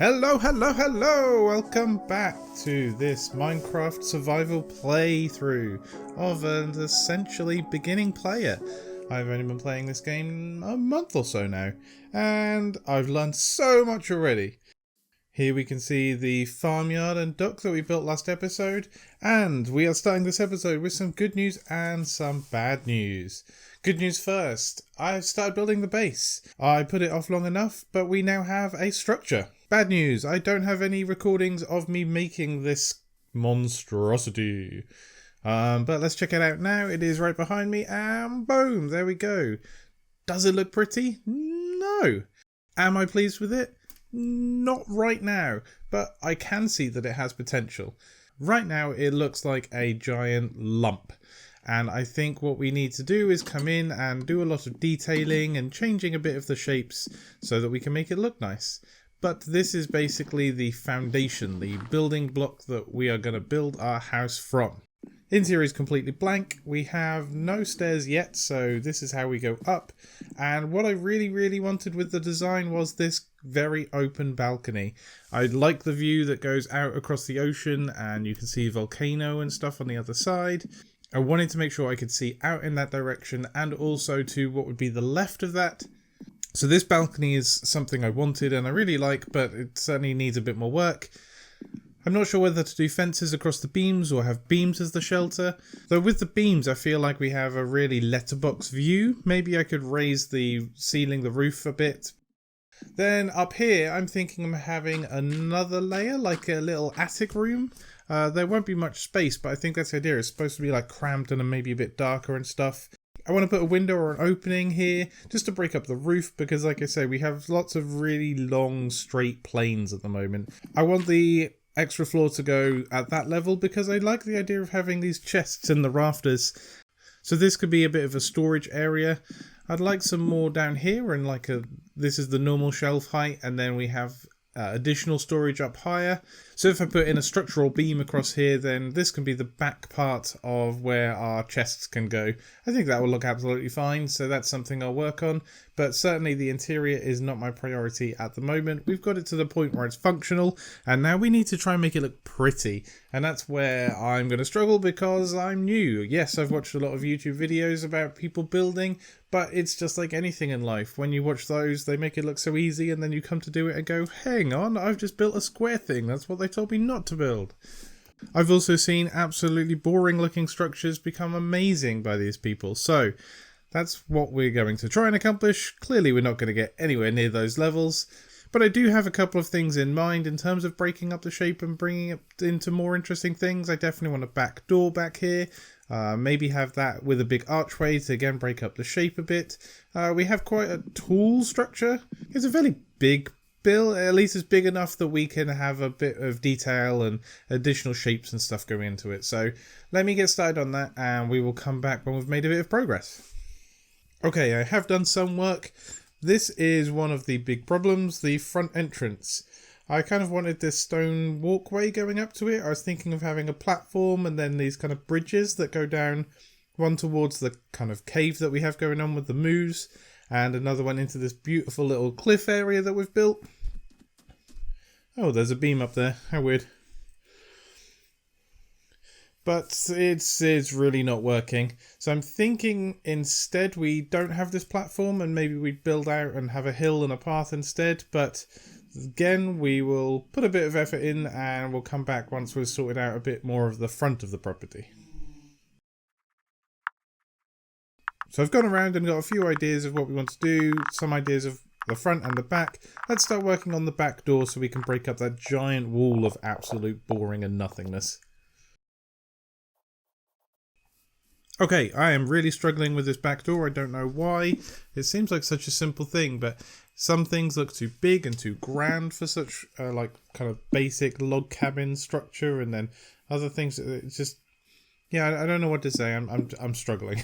Hello, hello, hello! Welcome back to this Minecraft survival playthrough of an essentially beginning player. I've only been playing this game a month or so now, and I've learned so much already. Here we can see the farmyard and dock that we built last episode, and we are starting this episode with some good news and some bad news. Good news first, I've started building the base. I put it off long enough, but we now have a structure. Bad news, I don't have any recordings of me making this monstrosity. But let's check it out now. It is right behind me, and boom, there we go. Does it look pretty? No. Am I pleased with it? Not right now, but I can see that it has potential. Right now it looks like a giant lump, and I think what we need to do is come in and do a lot of detailing and changing a bit of the shapes so that we can make it look nice. But this is basically the foundation, the building block that we are going to build our house from. Interior is completely blank. We have no stairs yet, so this is how we go up. And what I really wanted with the design was this very open balcony. I like the view that goes out across the ocean, and you can see a volcano and stuff on the other side. I wanted to make sure I could see out in that direction and also to what would be the left of that. So this balcony is something I wanted and I really like, but it certainly needs a bit more work. I'm not sure whether to do fences across the beams or have beams as the shelter. Though with the beams I feel like we have a really letterbox view. Maybe I could raise the ceiling, the roof a bit. Then up here I'm thinking of having another layer, like a little attic room. There won't be much space, but I think that's the idea. It's supposed to be like cramped and maybe a bit darker and stuff. I want to put a window or an opening here just to break up the roof because, like I say, we have lots of really long straight planes at the moment. I want the extra floor to go at that level because I like the idea of having these chests in the rafters. So this could be a bit of a storage area. I'd like some more down here and this is the normal shelf height, and then we have additional storage up higher. So if I put in a structural beam across here, then this can be the back part of where our chests can go. I think that will look absolutely fine, so that's something I'll work on. But certainly the interior is not my priority at the moment. We've got it to the point where it's functional, and now we need to try and make it look pretty. And that's where I'm going to struggle because I'm new. Yes, I've watched a lot of YouTube videos about people building, but it's just like anything in life. When you watch those, they make it look so easy, and then you come to do it and go, hang on, I've just built a square thing. That's what they told me not to build. I've also seen absolutely boring looking structures become amazing by these people. So that's what we're going to try and accomplish. Clearly we're not going to get anywhere near those levels, but I do have a couple of things in mind in terms of breaking up the shape and bringing it into more interesting things. I definitely want a back door back here. Maybe have that with a big archway to again break up the shape a bit. We have quite a tall structure. It's a fairly big build, at least it's big enough that we can have a bit of detail and additional shapes and stuff going into it. So let me get started on that and we will come back when we've made a bit of progress. Okay, I have done some work. This is one of the big problems, the front entrance. I kind of wanted this stone walkway going up to it. I was thinking of having a platform and then these kind of bridges that go down, one towards the kind of cave that we have going on with the moose, and another one into this beautiful little cliff area that we've built. Oh, there's a beam up there. How weird. But it's really not working. So I'm thinking instead we don't have this platform and maybe we build out and have a hill and a path instead. But again, we will put a bit of effort in and we'll come back once we've sorted out a bit more of the front of the property. So I've gone around and got a few ideas of what we want to do, some ideas of the front and the back. Let's start working on the back door so we can break up that giant wall of absolute boring and nothingness. Okay, I am really struggling with this back door. I don't know why. It seems like such a simple thing, but some things look too big and too grand for such like kind of basic log cabin structure, and then other things. It's just, yeah, I don't know what to say. I'm struggling.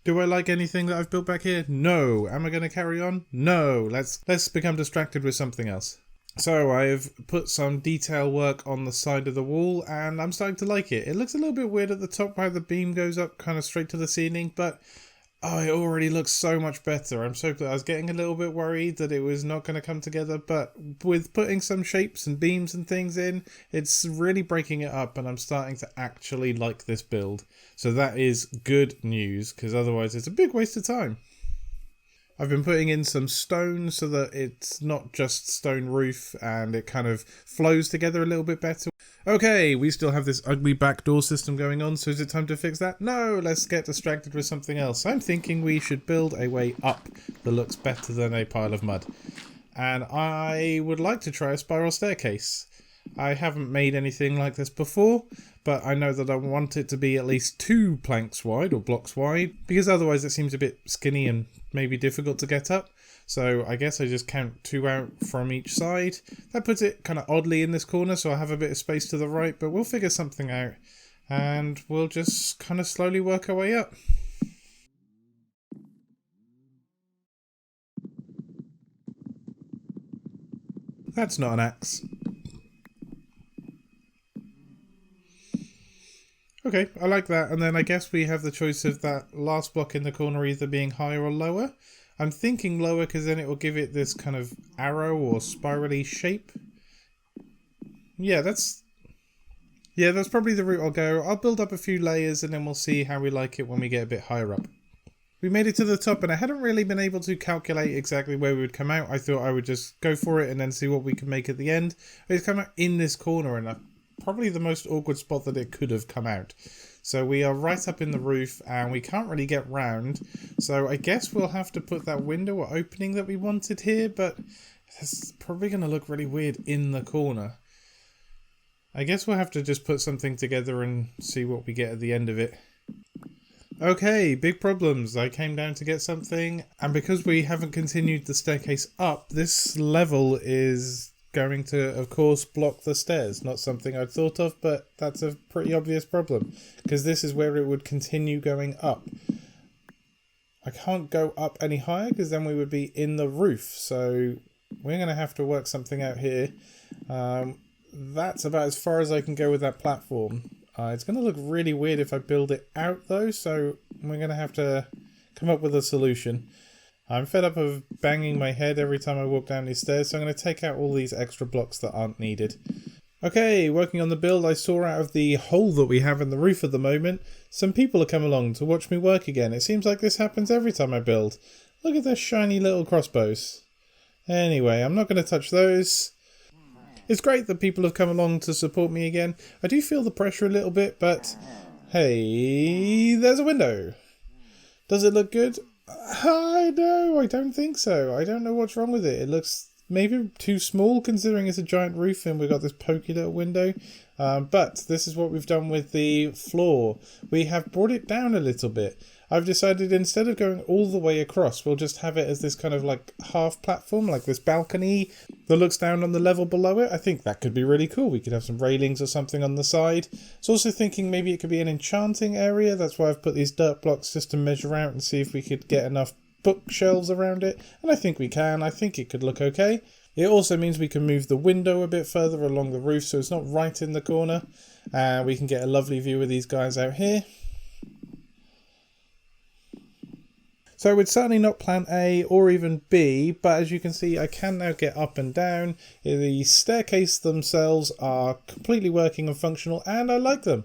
Do I like anything that I've built back here? No. Am I going to carry on? No. Let's become distracted with something else. So I've put some detail work on the side of the wall and I'm starting to like it. It looks a little bit weird at the top how the beam goes up kind of straight to the ceiling, but Oh, it already looks so much better. I'm so glad. I was getting a little bit worried that it was not going to come together, but with putting some shapes and beams and things in, it's really breaking it up, and I'm starting to actually like this build. So that is good news, because otherwise it's a big waste of time. I've been putting in some stone so that it's not just stone roof and it kind of flows together a little bit better. Okay, we still have this ugly backdoor system going on, so is it time to fix that? No, let's get distracted with something else. I'm thinking we should build a way up that looks better than a pile of mud. And I would like to try a spiral staircase. I haven't made anything like this before, but I know that I want it to be at least 2 planks wide or blocks wide, because otherwise it seems a bit skinny and maybe difficult to get up. So I guess I just count 2 out from each side. That puts it kind of oddly in this corner, so I have a bit of space to the right, but we'll figure something out and we'll just kind of slowly work our way up. That's not an axe. Okay, I like that. And then I guess we have the choice of that last block in the corner either being higher or lower. I'm thinking lower because then it will give it this kind of arrow or spirally shape. Yeah, that's probably the route I'll go. I'll build up a few layers and then we'll see how we like it when we get a bit higher up. We made it to the top and I hadn't really been able to calculate exactly where we would come out. I thought I would just go for it and then see what we could make at the end. It's come out in this corner and probably the most awkward spot that it could have come out. So we are right up in the roof and we can't really get round. So I guess we'll have to put that window or opening that we wanted here, but it's probably going to look really weird in the corner. I guess we'll have to just put something together and see what we get at the end of it. Okay, big problems. I came down to get something, and because we haven't continued the staircase up, this level is going to, of course, block the stairs. Not something I'd thought of, but that's a pretty obvious problem, because this is where it would continue going up. I can't go up any higher, because then we would be in the roof, so we're going to have to work something out here. That's about as far as I can go with that platform. It's going to look really weird if I build it out though, so we're going to have to come up with a solution. I'm fed up of banging my head every time I walk down these stairs, so I'm going to take out all these extra blocks that aren't needed. Okay, working on the build, I saw out of the hole that we have in the roof at the moment, some people have come along to watch me work again. It seems like this happens every time I build. Look at their shiny little crossbows. Anyway, I'm not going to touch those. It's great that people have come along to support me again. I do feel the pressure a little bit, but hey, there's a window. Does it look good? I don't think so. I don't know what's wrong with it. It looks maybe too small considering it's a giant roof and we've got this pokey little window. But this is what we've done with the floor. We have brought it down a little bit. I've decided instead of going all the way across, we'll just have it as this kind of like half platform, like this balcony that looks down on the level below it. I think that could be really cool. We could have some railings or something on the side. I was also thinking maybe it could be an enchanting area. That's why I've put these dirt blocks just to measure out and see if we could get enough bookshelves around it. And I think we can. I think it could look okay. It also means we can move the window a bit further along the roof so it's not right in the corner. We can get a lovely view of these guys out here. So it's certainly not plan A or even B, but as you can see I can now get up and down. The staircase themselves are completely working and functional and I like them.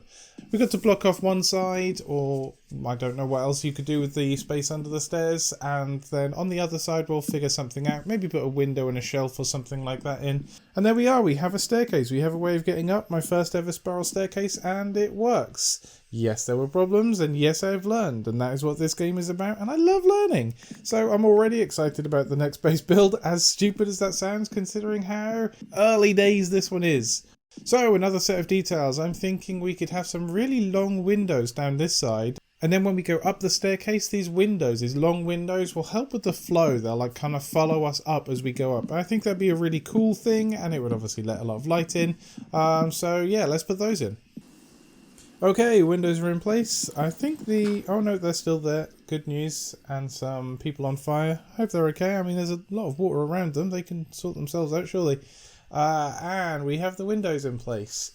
We've got to block off one side, or I don't know what else you could do with the space under the stairs, and then on the other side we'll figure something out, maybe put a window and a shelf or something like that in. And there we are, we have a staircase, we have a way of getting up, my first ever spiral staircase, and it works. Yes, there were problems, and yes, I have learned, and that is what this game is about, and I love learning. So I'm already excited about the next base build, as stupid as that sounds, considering how early days this one is. So another set of details, I'm thinking we could have some really long windows down this side, and then when we go up the staircase, these windows, these long windows, will help with the flow. They'll like kind of follow us up as we go up. I think that'd be a really cool thing, and it would obviously let a lot of light in. So yeah, let's put those in. Okay, windows are in place. I think oh no, they're still there. Good news. And some people on fire. I hope they're okay. I mean, there's a lot of water around them. They can sort themselves out, surely. And we have the windows in place.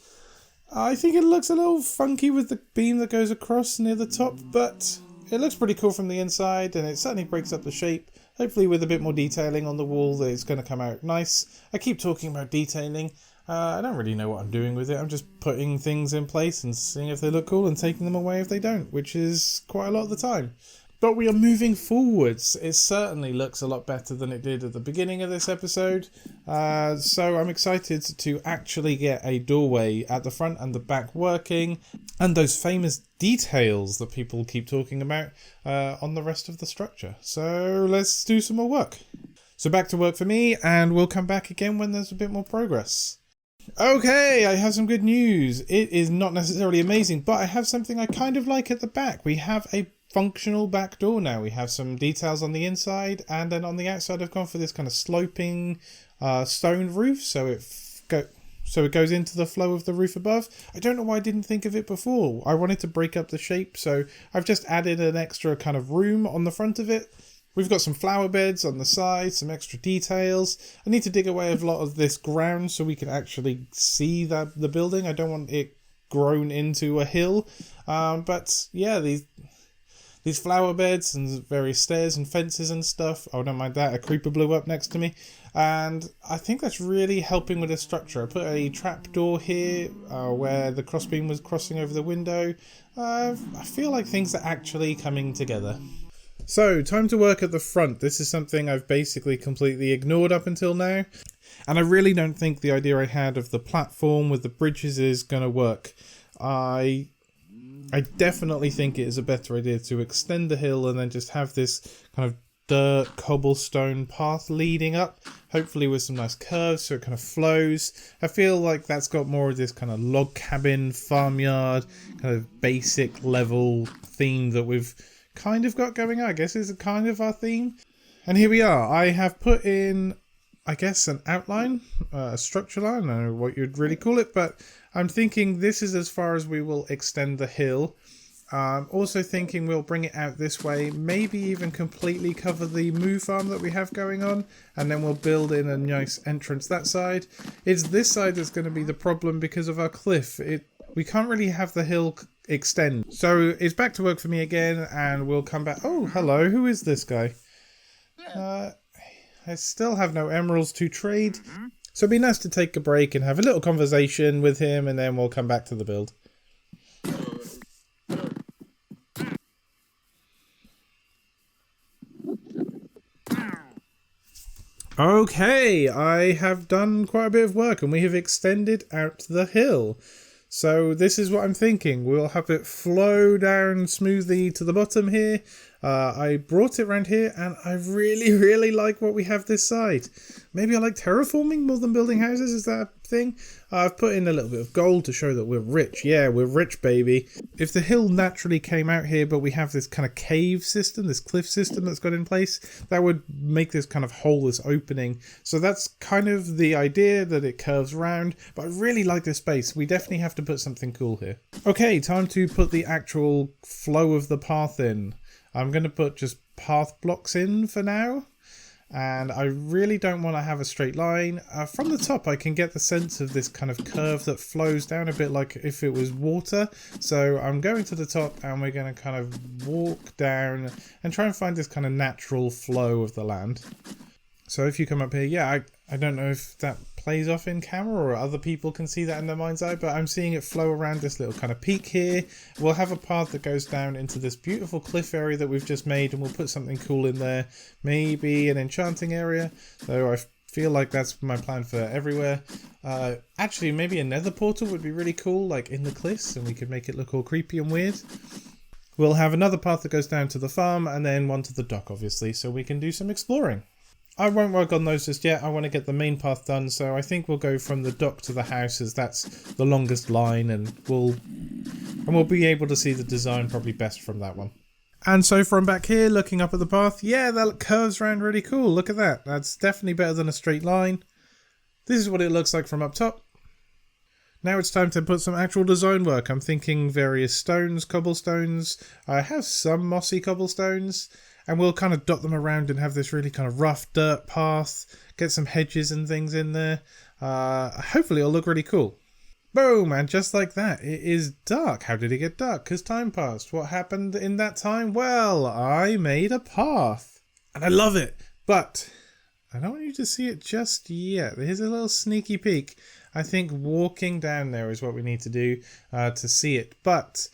I think it looks a little funky with the beam that goes across near the top, but it looks pretty cool from the inside, and it certainly breaks up the shape. Hopefully with a bit more detailing on the wall that it's going to come out nice. I keep talking about detailing. I don't really know what I'm doing with it. I'm just putting things in place and seeing if they look cool and taking them away if they don't, which is quite a lot of the time. But we are moving forwards. It certainly looks a lot better than it did at the beginning of this episode. So I'm excited to actually get a doorway at the front and the back working, and those famous details that people keep talking about on the rest of the structure. So let's do some more work. So back to work for me, and we'll come back again when there's a bit more progress. Okay, I have some good news. It is not necessarily amazing, but I have something I kind of like at the back. We have a functional back door now. We have some details on the inside, and then on the outside I've gone for this kind of sloping stone roof, so it goes into the flow of the roof above. I don't know why I didn't think of it before. I wanted to break up the shape, so I've just added an extra kind of room on the front of it. We've got some flower beds on the side, some extra details. I need to dig away a lot of this ground so we can actually see the building. I don't want it grown into a hill. But yeah, these flower beds and various stairs and fences and stuff. Oh, don't mind that. A creeper blew up next to me. And I think that's really helping with the structure. I put a trapdoor here where the crossbeam was crossing over the window. I feel like things are actually coming together. So, time to work at the front. This is something I've basically completely ignored up until now. And I really don't think the idea I had of the platform with the bridges is going to work. I definitely think it is a better idea to extend the hill and then just have this kind of dirt cobblestone path leading up, hopefully with some nice curves so it kind of flows. I feel like that's got more of this kind of log cabin, farmyard, kind of basic level theme that we've kind of got going on. I guess is kind of our theme. And here we are. I have put in, I guess, an outline, a structure line. I don't know what you'd really call it, but I'm thinking this is as far as we will extend the hill. Also thinking we'll bring it out this way, maybe even completely cover the moo farm that we have going on, and then we'll build in a nice entrance that side. It's this side that's going to be the problem because of our cliff. We can't really have the hill extend. So it's back to work for me again, and we'll come back. Oh, hello, who is this guy? I still have no emeralds to trade. So it'd be nice to take a break and have a little conversation with him, and then we'll come back to the build. Okay, I have done quite a bit of work and we have extended out the hill. So this is what I'm thinking. We'll have it flow down smoothly to the bottom here. I brought it around here and I really like what we have this side. Maybe I like terraforming more than building houses, is that a thing? I've put in a little bit of gold to show that we're rich. Yeah, we're rich, baby. If the hill naturally came out here, but we have this kind of cave system, this cliff system that's got in place, that would make this kind of hole, this opening. So that's kind of the idea, that it curves around. But I really like this space. We definitely have to put something cool here. Okay, time to put the actual flow of the path in. I'm going to put just path blocks in for now. And I really don't want to have a straight line. From the top I can get the sense of this kind of curve that flows down a bit like if it was water. So I'm going to the top and we're going to kind of walk down and try and find this kind of natural flow of the land. So if you come up here, yeah, I don't know if that plays off in camera or other people can see that in their mind's eye, but I'm seeing it flow around this little kind of peak here. We'll have a path that goes down into this beautiful cliff area that we've just made, and we'll put something cool in there. Maybe an enchanting area, though I feel like that's my plan for everywhere. Actually, maybe a nether portal would be really cool, like in the cliffs, and we could make it look all creepy and weird. We'll have another path that goes down to the farm, and then one to the dock, obviously, so we can do some exploring. I won't work on those just yet. I want to get the main path done, so I think we'll go from the dock to the house, as that's the longest line, and we'll be able to see the design probably best from that one. And so from back here, looking up at the path, yeah, that curves around really cool. Look at that. That's definitely better than a straight line. This is what it looks like from up top. Now it's time to put some actual design work. I'm thinking various stones, cobblestones. I have some mossy cobblestones. And we'll kind of dot them around and have this really kind of rough dirt path. Get some hedges and things in there. Hopefully it'll look really cool. Boom! And just like that, it is dark. How did it get dark? Because time passed. What happened in that time? Well, I made a path. And I love it. But I don't want you to see it just yet. Here's a little sneaky peek. I think walking down there is what we need to do to see it. But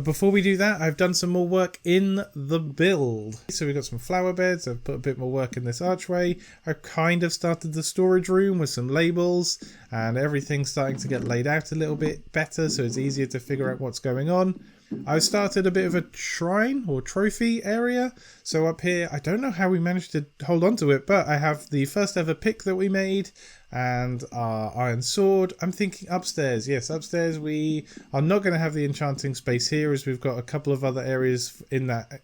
before we do that, I've done some more work in the build. So we've got some flower beds. I've put a bit more work in this archway. I've kind of started the storage room with some labels, and everything's starting to get laid out a little bit better, so it's easier to figure out what's going on. I started a bit of a shrine or trophy area. So up here, I don't know how we managed to hold on to it, but I have the first ever pick that we made and our iron sword. I'm thinking upstairs. Yes, upstairs we are not going to have the enchanting space here, as we've got a couple of other areas in that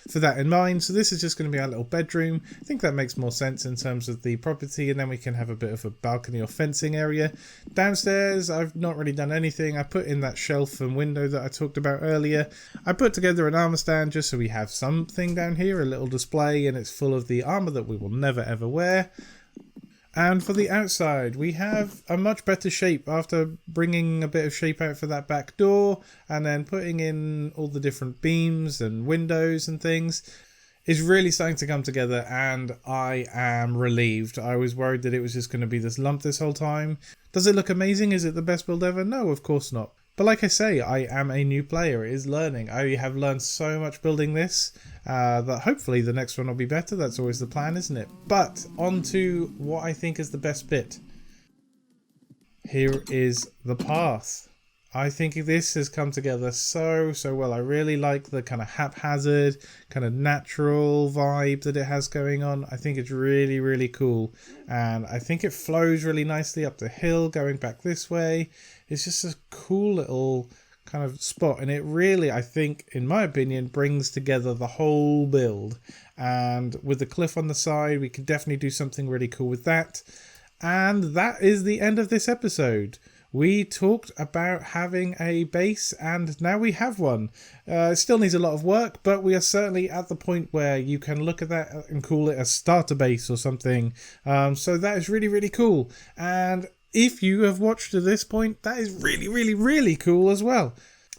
for that in mind. So this is just going to be our little bedroom. I think that makes more sense in terms of the property, and then we can have a bit of a balcony or fencing area. Downstairs, I've not really done anything. I put in that shelf and window that I talked about earlier. I put together an armor stand just so we have something down here, a little display, and it's full of the armor that we will never ever wear. And for the outside, we have a much better shape after bringing a bit of shape out for that back door and then putting in all the different beams and windows and things. Is really starting to come together, and I am relieved. I was worried that it was just going to be this lump this whole time. Does it look amazing? Is it the best build ever? No, of course not. But like I say, I am a new player. It is learning. I have learned so much building this that hopefully the next one will be better. That's always the plan, isn't it? But on to what I think is the best bit. Here is the path. I think this has come together so well. I really like the kind of haphazard, kind of natural vibe that it has going on. I think it's really cool. And I think it flows really nicely up the hill going back this way. It's just a cool little kind of spot. And it really, I think, in my opinion, brings together the whole build. And with the cliff on the side, we could definitely do something really cool with that. And that is the end of this episode. We talked about having a base, and now we have one. It still needs a lot of work, but we are certainly at the point where you can look at that and call it a starter base or something. So that is really cool. And if you have watched to this point, that is really cool as well.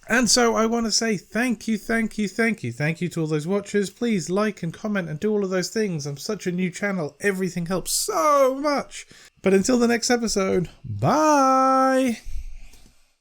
And so I want to say thank you to all those watchers. Please like and comment and do all of those things. I'm such a new channel. Everything helps so much. But until the next episode, bye!